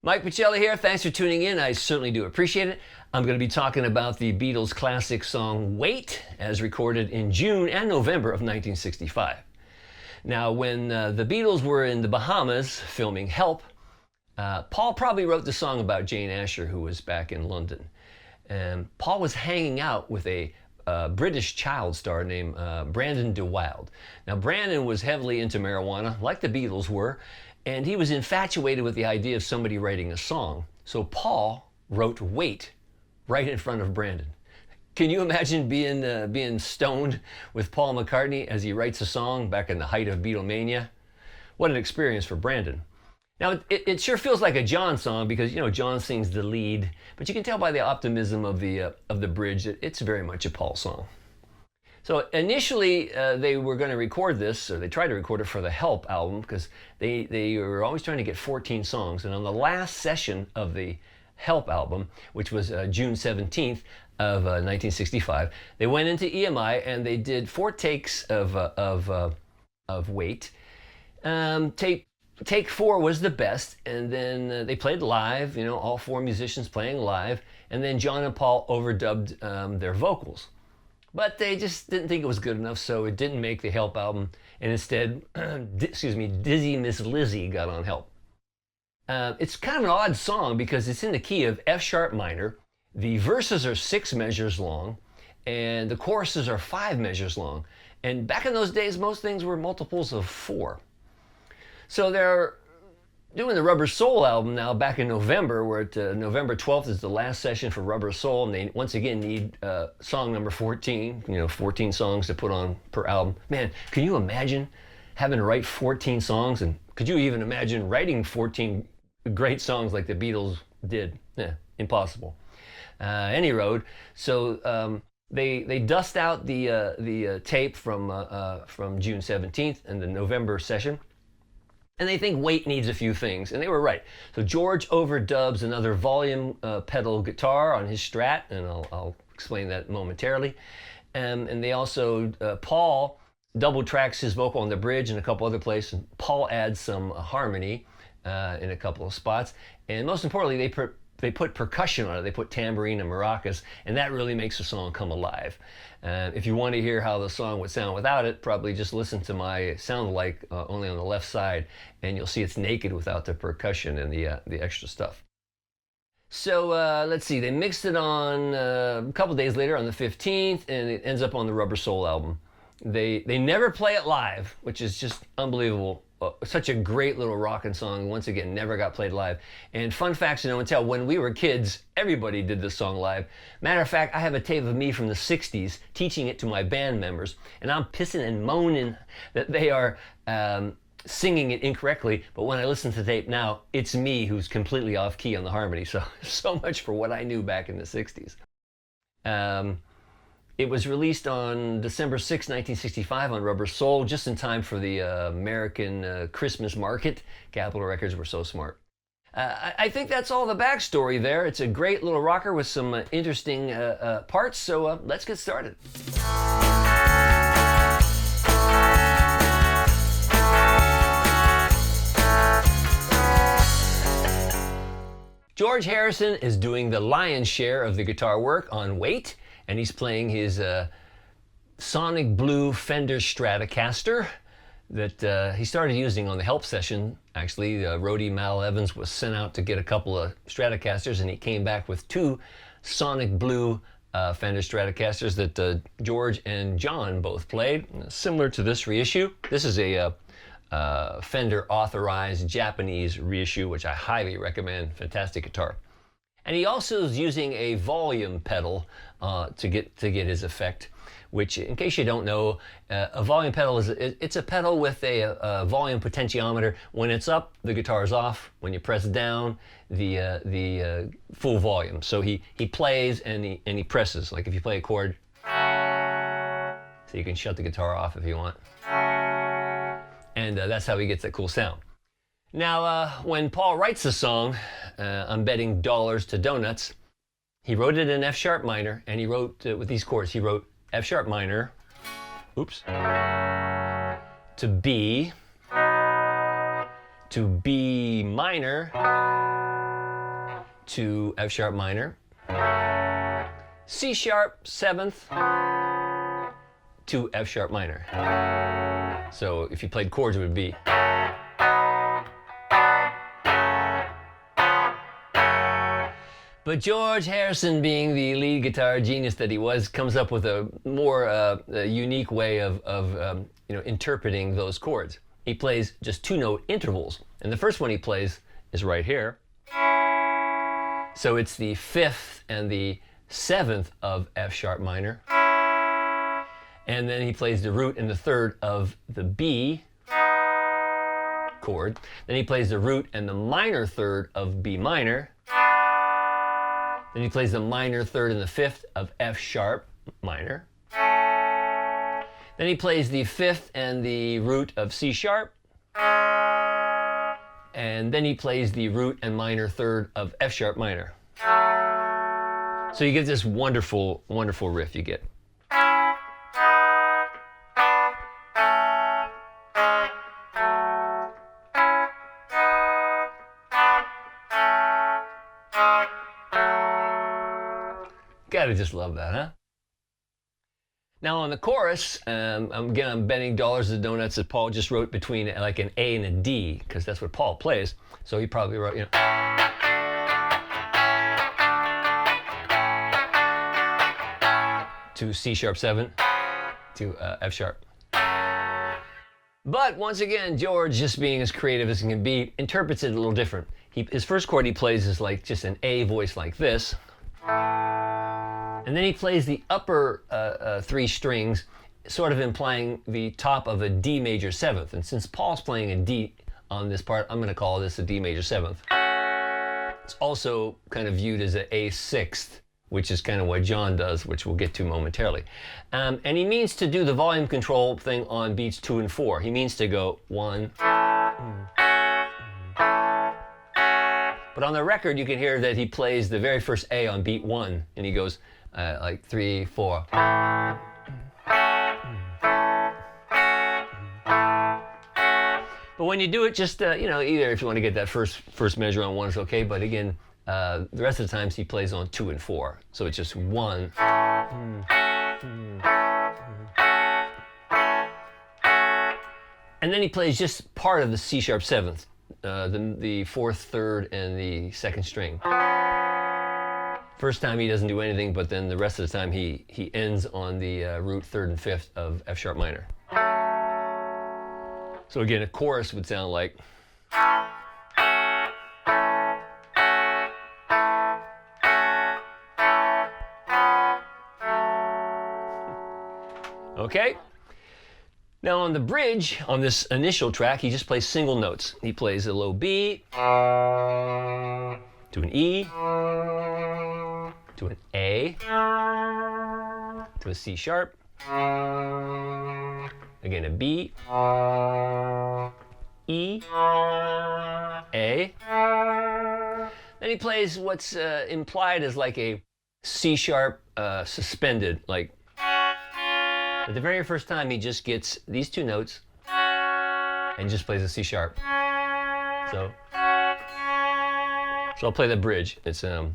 Mike Pachelli here. Thanks for tuning in. I certainly do appreciate it. I'm going to be talking about the Beatles' classic song Wait, as recorded in June and November of 1965. Now, when the Beatles were in the Bahamas filming Help, Paul probably wrote the song about Jane Asher, who was back in London. And Paul was hanging out with a British child star named Brandon de Wilde. Now, Brandon was heavily into marijuana, like the Beatles were, and he was infatuated with the idea of somebody writing a song. So Paul wrote Wait right in front of Brandon. Can you imagine being stoned with Paul McCartney as he writes a song back in the height of Beatlemania? What an experience for Brandon. Now, it sure feels like a John song because, John sings the lead, but you can tell by the optimism of the bridge that it's very much a Paul song. So initially, they were going to record this, or they tried to record it for the Help album, because they were always trying to get 14 songs. And on the last session of the Help album, which was June 17th of 1965, they went into EMI and they did 4 takes of Wait. Take 4 was the best, and then they played live, all 4 musicians playing live, and then John and Paul overdubbed their vocals. But they just didn't think it was good enough, so it didn't make the Help album, and instead, Dizzy Miss Lizzy got on Help. It's kind of an odd song because it's in the key of F sharp minor, the verses are 6 measures long, and the choruses are 5 measures long. And back in those days, most things were multiples of 4. So they're doing the Rubber Soul album now back in November, where November 12th is the last session for Rubber Soul, and they once again need song number 14, 14 songs to put on per album. Man, can you imagine having to write 14 songs? And could you even imagine writing 14 great songs like the Beatles did? Impossible. Any road. So they dust out the tape from June 17th and the November session. And they think Wait needs a few things, and they were right. So George overdubs another volume pedal guitar on his Strat, and I'll explain that momentarily. And they also, Paul double tracks his vocal on the bridge and a couple other places. And Paul adds some harmony in a couple of spots. And most importantly, they put percussion on it. They put tambourine and maracas, and that really makes the song come alive. If you want to hear how the song would sound without it, probably just listen to my sound alike only on the left side, and you'll see it's naked without the percussion and the extra stuff. So let's see, they mixed it on a couple days later on the 15th, and it ends up on the Rubber Soul album. They never play it live, which is just unbelievable. Such a great little rockin' song. Once again, never got played live. And fun facts to know and tell, when we were kids, everybody did this song live. Matter of fact, I have a tape of me from the 60s teaching it to my band members, and I'm pissing and moaning that they are singing it incorrectly, but when I listen to the tape now, it's me who's completely off key on the harmony. So much for what I knew back in the 60s. It was released on December 6, 1965 on Rubber Soul, just in time for the American Christmas market. Capitol Records were so smart. I think that's all the backstory there. It's a great little rocker with some interesting parts, so let's get started. George Harrison is doing the lion's share of the guitar work on Wait, and he's playing his Sonic Blue Fender Stratocaster that he started using on the Help session. Actually, roadie Mal Evans was sent out to get a couple of Stratocasters, and he came back with 2 Sonic Blue Fender Stratocasters that George and John both played, similar to this reissue. This is a Fender authorized Japanese reissue, which I highly recommend. Fantastic guitar. And he also is using a volume pedal to get his effect, which, in case you don't know, a volume pedal it's a pedal with a volume potentiometer. When it's up, the guitar is off. When you press down, the full volume. So he plays and he presses. Like if you play a chord, so you can shut the guitar off if you want. And that's how he gets that cool sound. Now, when Paul writes the song, I'm betting dollars to donuts, he wrote it in F sharp minor, and he wrote, with these chords, he wrote F sharp minor, oops, to B minor, to F sharp minor, C sharp 7th to F sharp minor. So if you played chords, it would be. But George Harrison, being the lead guitar genius that he was, comes up with a more a unique way of interpreting those chords. He plays just 2-note intervals, and the first one he plays is right here. So it's the 5th and the 7th of F sharp minor, and then he plays the root and the 3rd of the B chord. Then he plays the root and the minor 3rd of B minor. Then he plays the minor 3rd and the 5th of F sharp minor. Then he plays the 5th and the root of C sharp. And then he plays the root and minor 3rd of F sharp minor. So you get this wonderful, wonderful riff you get. Gotta just love that, huh? Now on the chorus, I'm betting dollars to donuts that Paul just wrote between like an A and a D, because that's what Paul plays. So he probably wrote, to C sharp 7 to F sharp. But once again, George, just being as creative as he can be, interprets it a little different. His first chord he plays is like just an A voice like this. And then he plays the upper 3 strings, sort of implying the top of a D major 7th. And since Paul's playing a D on this part, I'm going to call this a D major 7th. It's also kind of viewed as an A 6th, which is kind of what John does, which we'll get to momentarily. And he means to do the volume control thing on beats 2 and 4. He means to go 1. But on the record, you can hear that he plays the very first A on beat 1, and he goes like 3, 4. But when you do it, just either if you want to get that first measure on 1 is okay. But again, the rest of the times he plays on 2 and 4, so it's just 1. And then he plays just part of the C sharp 7th, the 4th, 3rd, and the 2nd string. First time he doesn't do anything, but then the rest of the time he ends on the root 3rd and 5th of F sharp minor. So again, a chorus would sound like. Okay? Now on the bridge, on this initial track, he just plays single notes. He plays a low B, to an E, to an A, to a C sharp, again a B, E, A. Then he plays what's implied as like a C sharp suspended, like. But the very first time he just gets these 2 notes and just plays a C sharp. So I'll play the bridge. It's and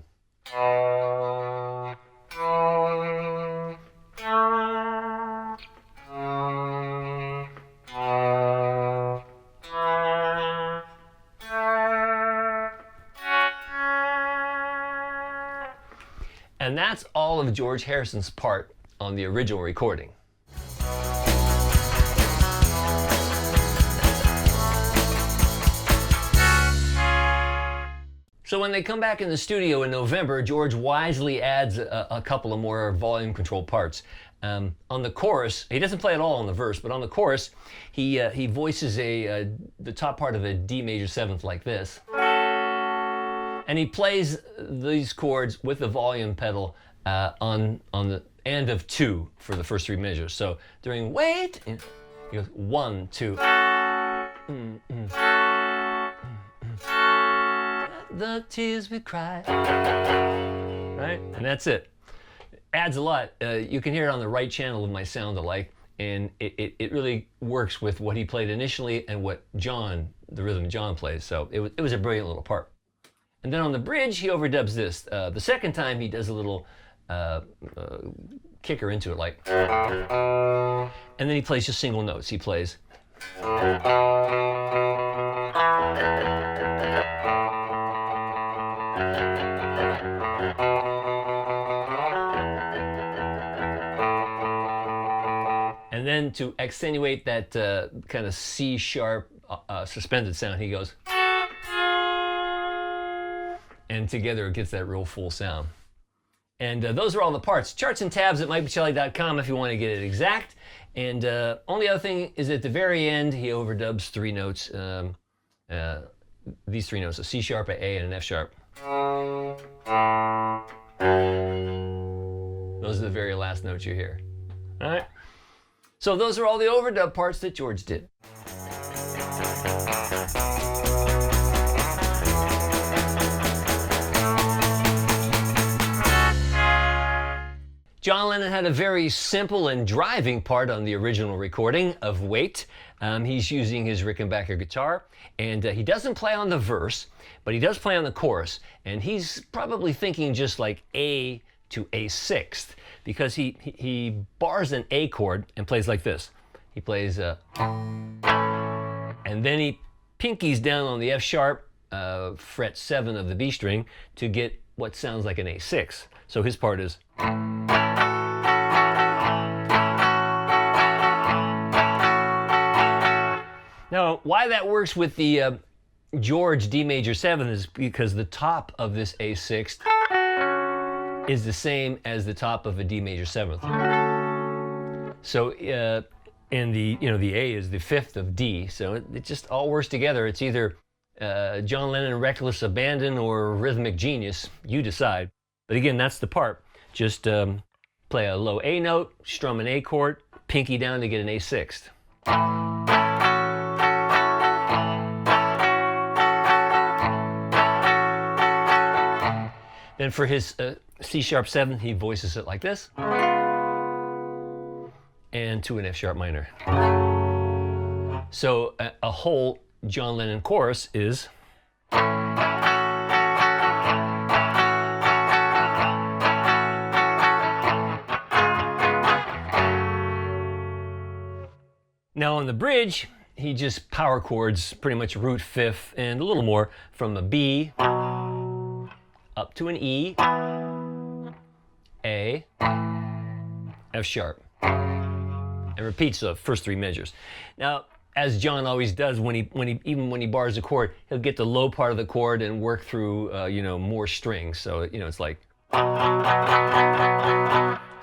that's all of George Harrison's part on the original recording. So when they come back in the studio in November, George wisely adds a couple of more volume control parts. On the chorus, he doesn't play at all on the verse, but on the chorus, he voices the top part of a D major 7th like this. And he plays these chords with the volume pedal on the end of 2 for the first 3 measures. So during wait, he goes 1, 2. The tears we cry, right? And that's it. Adds a lot. You can hear it on the right channel of my sound alike, and it really works with what he played initially and what the rhythm John plays. So it was a brilliant little part. And then on the bridge, he overdubs this. The second time, he does a little kicker into it, like, and then he plays just single notes. He plays. And then to accentuate that kind of C sharp suspended sound, he goes. And together it gets that real full sound. And those are all the parts. Charts and tabs at MikePachelli.com if you want to get it exact. And only other thing is at the very end, he overdubs three notes. These three notes, a C sharp, an A, and an F sharp. Those are the very last notes you hear. All right? So those are all the overdub parts that George did. John Lennon had a very simple and driving part on the original recording of Wait. He's using his Rickenbacker guitar, and he doesn't play on the verse, but he does play on the chorus, and he's probably thinking just like A to A6, because he bars an A chord and plays like this. He plays, and then he pinkies down on the F sharp, fret 7 of the B string, to get what sounds like an A6. So his part is. Now, why that works with the George D major 7 is because the top of this A6 is the same as the top of a D major 7th. So, and the A is the 5th of D, so it just all works together. It's either John Lennon reckless abandon or rhythmic genius. You decide. But again, that's the part. Just play a low A note, strum an A chord, pinky down to get an A6. Then for his C sharp 7, he voices it like this, and to an F sharp minor. So a whole John Lennon chorus is. Now on the bridge, he just power chords pretty much root 5th and a little more from a B up to an E, A, F sharp, and repeats the first 3 measures. Now, as John always does, when he bars a chord, he'll get the low part of the chord and work through more strings. So it's like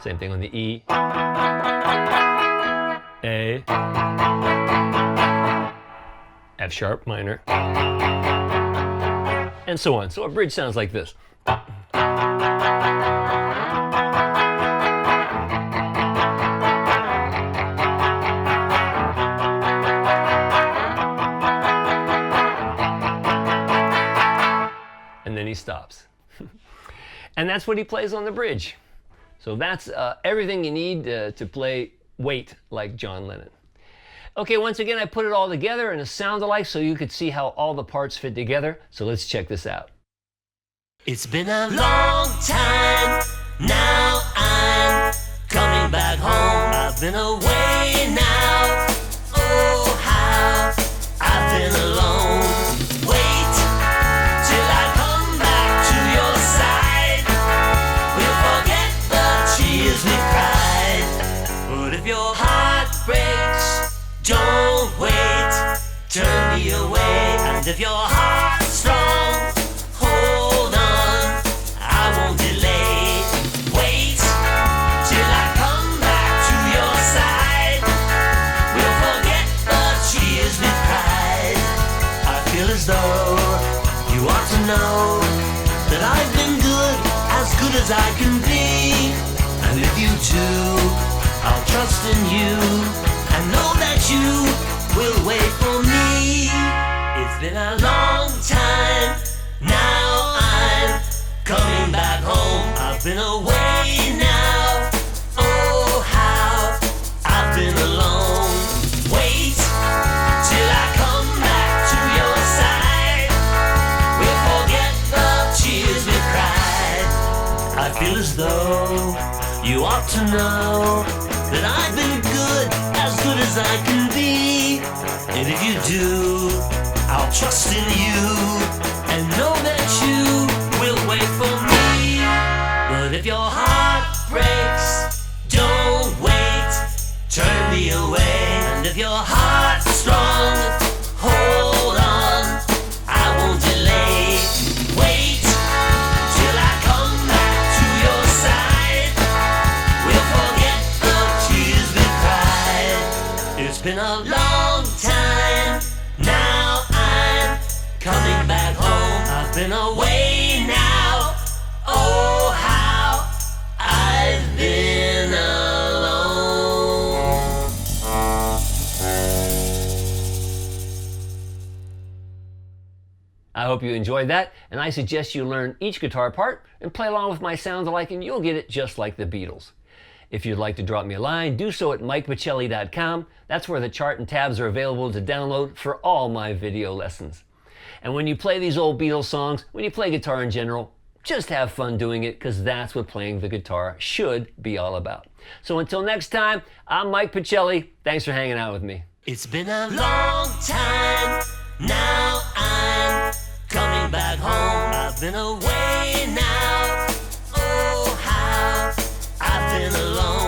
same thing on the E, A, F sharp minor, and so on. So a bridge sounds like this. And then he stops. And that's what he plays on the bridge. So that's everything you need to play Wait like John Lennon. Okay, once again, I put it all together in a sound alike so you could see how all the parts fit together. So let's check this out. It's been a long time, now I'm coming back home. I've been away now, oh how I've been alone. Wait till I come back to your side. We'll forget the tears we cried. But if your heart breaks, don't wait, turn me away. And if your heart's strong, hold on, I won't delay. Wait till I come back to your side. We'll forget the tears we cried. I feel as though you ought to know that I've been good as I can be. And if you do, I'll trust in you and know that you will wait for me. It's been a long time, now I'm coming back home. I've been away now, oh how I've been alone. Wait till I come back to your side. We'll forget the ought to know that I've been good as I can be. And if you do, I'll trust in you and know that you will wait for me. But if your heart breaks, don't wait, turn me away. And if your heart's strong, hold on, I won't delay. Wait till I come back to your side. We'll forget the tears we cried. It's been a long time, now I'm coming back home. I've been away now, oh how I've been alone. I hope you enjoyed that, and I suggest you learn each guitar part and play along with my sounds alike, and you'll get it just like the Beatles. If you'd like to drop me a line, do so at mikepachelli.com. That's where the chart and tabs are available to download for all my video lessons. And when you play these old Beatles songs, when you play guitar in general, just have fun doing it, because that's what playing the guitar should be all about. So until next time, I'm Mike Pachelli. Thanks for hanging out with me. It's been a long time, now I'm coming back home. I've been away now, oh how I've been alone.